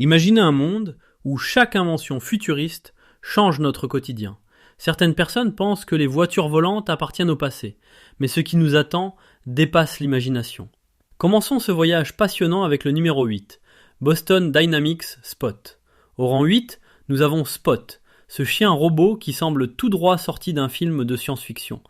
Imaginez un monde où chaque invention futuriste change notre quotidien. Certaines personnes pensent que les voitures volantes appartiennent au passé, mais ce qui nous attend dépasse l'imagination. Commençons ce voyage passionnant avec le numéro 8, Boston Dynamics Spot. Au rang 8, nous avons Spot, ce chien robot qui semble tout droit sorti d'un film de science-fiction.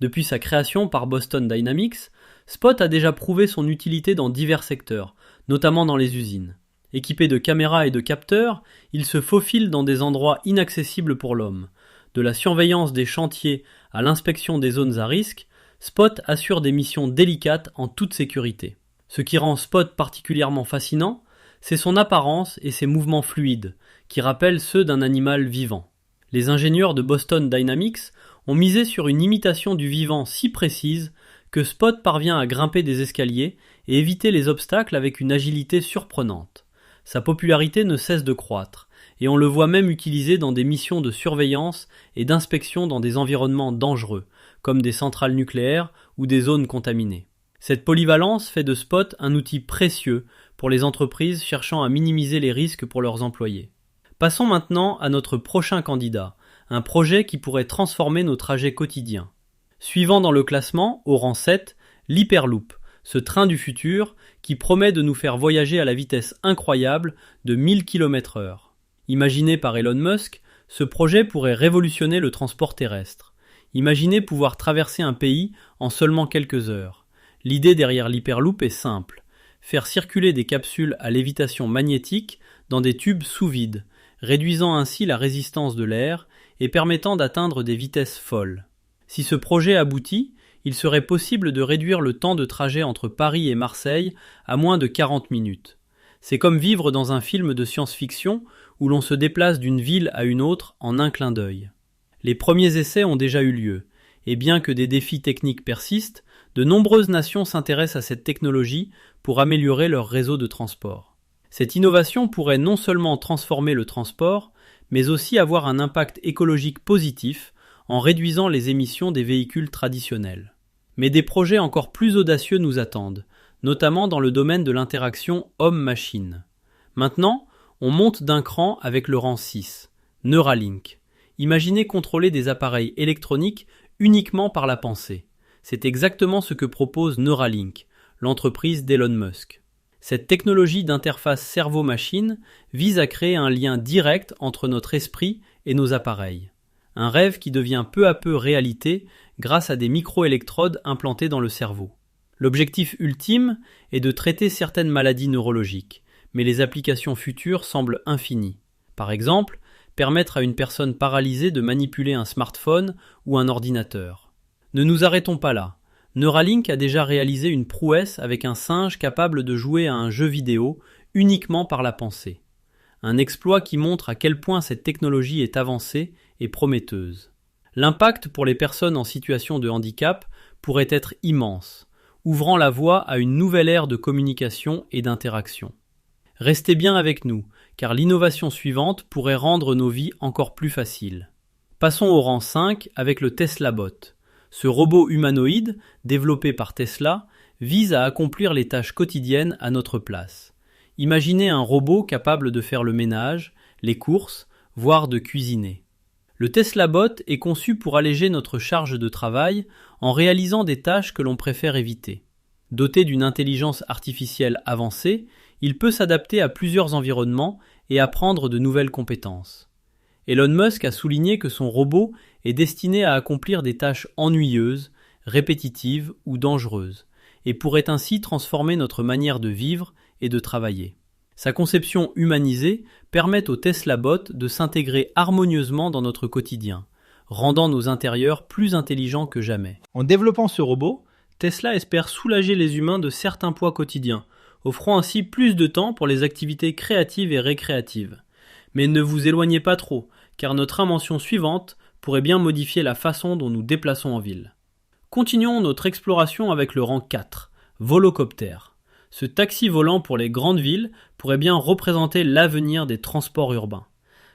Depuis sa création par Boston Dynamics, Spot a déjà prouvé son utilité dans divers secteurs, notamment dans les usines. Équipé de caméras et de capteurs, il se faufile dans des endroits inaccessibles pour l'homme. De la surveillance des chantiers à l'inspection des zones à risque, Spot assure des missions délicates en toute sécurité. Ce qui rend Spot particulièrement fascinant, c'est son apparence et ses mouvements fluides, qui rappellent ceux d'un animal vivant. Les ingénieurs de Boston Dynamics ont misé sur une imitation du vivant si précise que Spot parvient à grimper des escaliers et éviter les obstacles avec une agilité surprenante. Sa popularité ne cesse de croître, et on le voit même utilisé dans des missions de surveillance et d'inspection dans des environnements dangereux, comme des centrales nucléaires ou des zones contaminées. Cette polyvalence fait de Spot un outil précieux pour les entreprises cherchant à minimiser les risques pour leurs employés. Passons maintenant à notre prochain candidat, un projet qui pourrait transformer nos trajets quotidiens. Suivant dans le classement, au rang 7, l'Hyperloop, ce train du futur qui promet de nous faire voyager à la vitesse incroyable de 1000 km/h. Imaginé par Elon Musk, ce projet pourrait révolutionner le transport terrestre. Imaginez pouvoir traverser un pays en seulement quelques heures. L'idée derrière l'Hyperloop est simple. Faire circuler des capsules à lévitation magnétique dans des tubes sous vide, réduisant ainsi la résistance de l'air et permettant d'atteindre des vitesses folles. Si ce projet aboutit, il serait possible de réduire le temps de trajet entre Paris et Marseille à moins de 40 minutes. C'est comme vivre dans un film de science-fiction où l'on se déplace d'une ville à une autre en un clin d'œil. Les premiers essais ont déjà eu lieu, et bien que des défis techniques persistent, de nombreuses nations s'intéressent à cette technologie pour améliorer leur réseau de transport. Cette innovation pourrait non seulement transformer le transport, mais aussi avoir un impact écologique positif en réduisant les émissions des véhicules traditionnels. Mais des projets encore plus audacieux nous attendent, notamment dans le domaine de l'interaction homme-machine. Maintenant, on monte d'un cran avec le rang 6, Neuralink. Imaginez contrôler des appareils électroniques uniquement par la pensée. C'est exactement ce que propose Neuralink, l'entreprise d'Elon Musk. Cette technologie d'interface cerveau-machine vise à créer un lien direct entre notre esprit et nos appareils. Un rêve qui devient peu à peu réalité grâce à des microélectrodes implantées dans le cerveau. L'objectif ultime est de traiter certaines maladies neurologiques, mais les applications futures semblent infinies. Par exemple, permettre à une personne paralysée de manipuler un smartphone ou un ordinateur. Ne nous arrêtons pas là. Neuralink a déjà réalisé une prouesse avec un singe capable de jouer à un jeu vidéo uniquement par la pensée. Un exploit qui montre à quel point cette technologie est avancée et prometteuse. L'impact pour les personnes en situation de handicap pourrait être immense, ouvrant la voie à une nouvelle ère de communication et d'interaction. Restez bien avec nous, car l'innovation suivante pourrait rendre nos vies encore plus faciles. Passons au rang 5 avec le Tesla Bot. Ce robot humanoïde, développé par Tesla, vise à accomplir les tâches quotidiennes à notre place. Imaginez un robot capable de faire le ménage, les courses, voire de cuisiner. Le Tesla Bot est conçu pour alléger notre charge de travail en réalisant des tâches que l'on préfère éviter. Doté d'une intelligence artificielle avancée, il peut s'adapter à plusieurs environnements et apprendre de nouvelles compétences. Elon Musk a souligné que son robot est destiné à accomplir des tâches ennuyeuses, répétitives ou dangereuses, et pourrait ainsi transformer notre manière de vivre et de travailler. Sa conception humanisée permet au Tesla Bot de s'intégrer harmonieusement dans notre quotidien, rendant nos intérieurs plus intelligents que jamais. En développant ce robot, Tesla espère soulager les humains de certains poids quotidiens, offrant ainsi plus de temps pour les activités créatives et récréatives. Mais ne vous éloignez pas trop, car notre invention suivante pourrait bien modifier la façon dont nous déplaçons en ville. Continuons notre exploration avec le rang 4, Volocoptère. Ce taxi volant pour les grandes villes pourrait bien représenter l'avenir des transports urbains.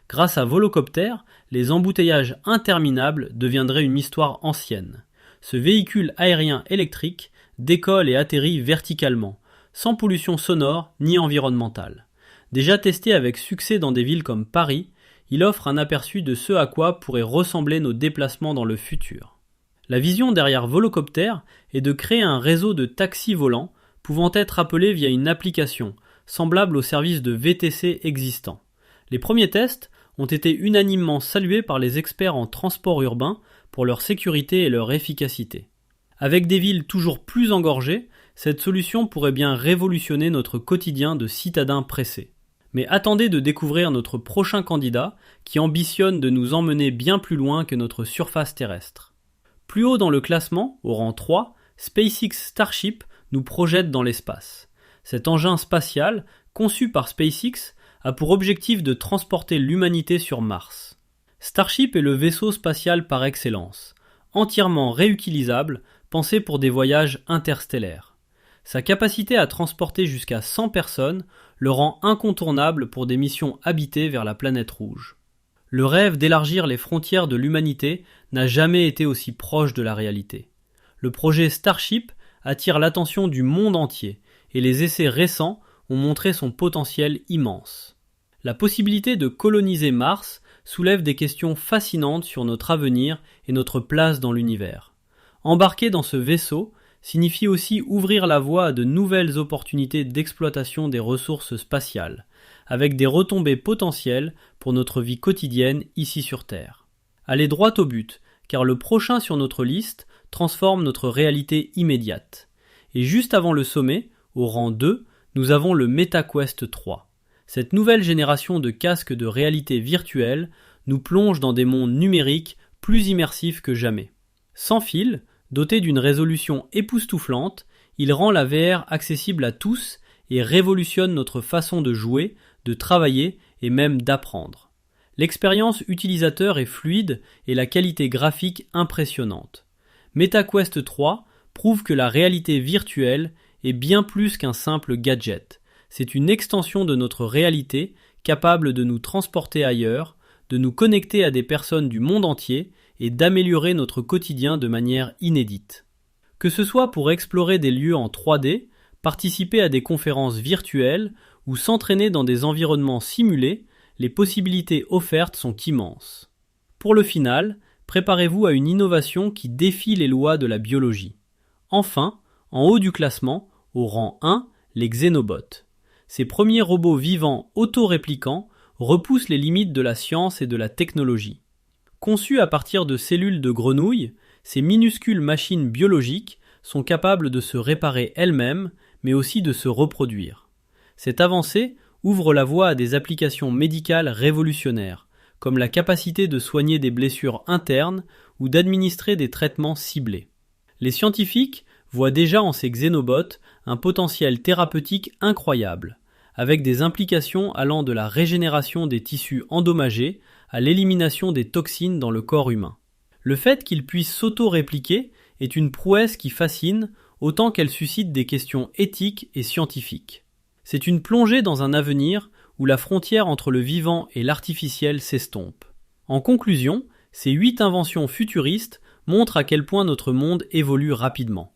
Grâce à Volocoptère, les embouteillages interminables deviendraient une histoire ancienne. Ce véhicule aérien électrique décolle et atterrit verticalement, sans pollution sonore ni environnementale. Déjà testé avec succès dans des villes comme Paris, il offre un aperçu de ce à quoi pourraient ressembler nos déplacements dans le futur. La vision derrière Volocopter est de créer un réseau de taxis volants pouvant être appelés via une application, semblable aux services de VTC existants. Les premiers tests ont été unanimement salués par les experts en transport urbain pour leur sécurité et leur efficacité. Avec des villes toujours plus engorgées, cette solution pourrait bien révolutionner notre quotidien de citadins pressés. Mais attendez de découvrir notre prochain candidat qui ambitionne de nous emmener bien plus loin que notre surface terrestre. Plus haut dans le classement, au rang 3, SpaceX Starship nous projette dans l'espace. Cet engin spatial, conçu par SpaceX, a pour objectif de transporter l'humanité sur Mars. Starship est le vaisseau spatial par excellence, entièrement réutilisable, pensé pour des voyages interstellaires. Sa capacité à transporter jusqu'à 100 personnes le rend incontournable pour des missions habitées vers la planète rouge. Le rêve d'élargir les frontières de l'humanité n'a jamais été aussi proche de la réalité. Le projet Starship attire l'attention du monde entier et les essais récents ont montré son potentiel immense. La possibilité de coloniser Mars soulève des questions fascinantes sur notre avenir et notre place dans l'univers. Embarquer dans ce vaisseau signifie aussi ouvrir la voie à de nouvelles opportunités d'exploitation des ressources spatiales, avec des retombées potentielles pour notre vie quotidienne ici sur Terre. Allez droit au but, car le prochain sur notre liste transforme notre réalité immédiate. Et juste avant le sommet, au rang 2, nous avons le MetaQuest 3. Cette nouvelle génération de casques de réalité virtuelle nous plonge dans des mondes numériques plus immersifs que jamais. Sans fil, doté d'une résolution époustouflante, il rend la VR accessible à tous et révolutionne notre façon de jouer, de travailler et même d'apprendre. L'expérience utilisateur est fluide et la qualité graphique impressionnante. MetaQuest 3 prouve que la réalité virtuelle est bien plus qu'un simple gadget. C'est une extension de notre réalité capable de nous transporter ailleurs, de nous connecter à des personnes du monde entier et d'améliorer notre quotidien de manière inédite. Que ce soit pour explorer des lieux en 3D, participer à des conférences virtuelles ou s'entraîner dans des environnements simulés, les possibilités offertes sont immenses. Pour le final, préparez-vous à une innovation qui défie les lois de la biologie. Enfin, en haut du classement, au rang 1, les Xénobots. Ces premiers robots vivants auto-réplicants repoussent les limites de la science et de la technologie. Conçus à partir de cellules de grenouilles, ces minuscules machines biologiques sont capables de se réparer elles-mêmes, mais aussi de se reproduire. Cette avancée ouvre la voie à des applications médicales révolutionnaires, comme la capacité de soigner des blessures internes ou d'administrer des traitements ciblés. Les scientifiques voient déjà en ces xénobots un potentiel thérapeutique incroyable, avec des implications allant de la régénération des tissus endommagés à l'élimination des toxines dans le corps humain. Le fait qu'ils puissent s'auto-répliquer est une prouesse qui fascine autant qu'elle suscite des questions éthiques et scientifiques. C'est une plongée dans un avenir où la frontière entre le vivant et l'artificiel s'estompe. En conclusion, ces 8 inventions futuristes montrent à quel point notre monde évolue rapidement.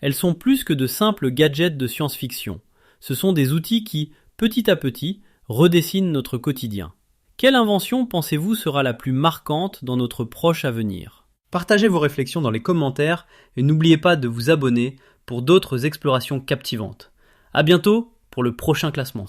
Elles sont plus que de simples gadgets de science-fiction. Ce sont des outils qui, petit à petit, redessinent notre quotidien. Quelle invention pensez-vous sera la plus marquante dans notre proche avenir ? Partagez vos réflexions dans les commentaires et n'oubliez pas de vous abonner pour d'autres explorations captivantes. À bientôt pour le prochain classement.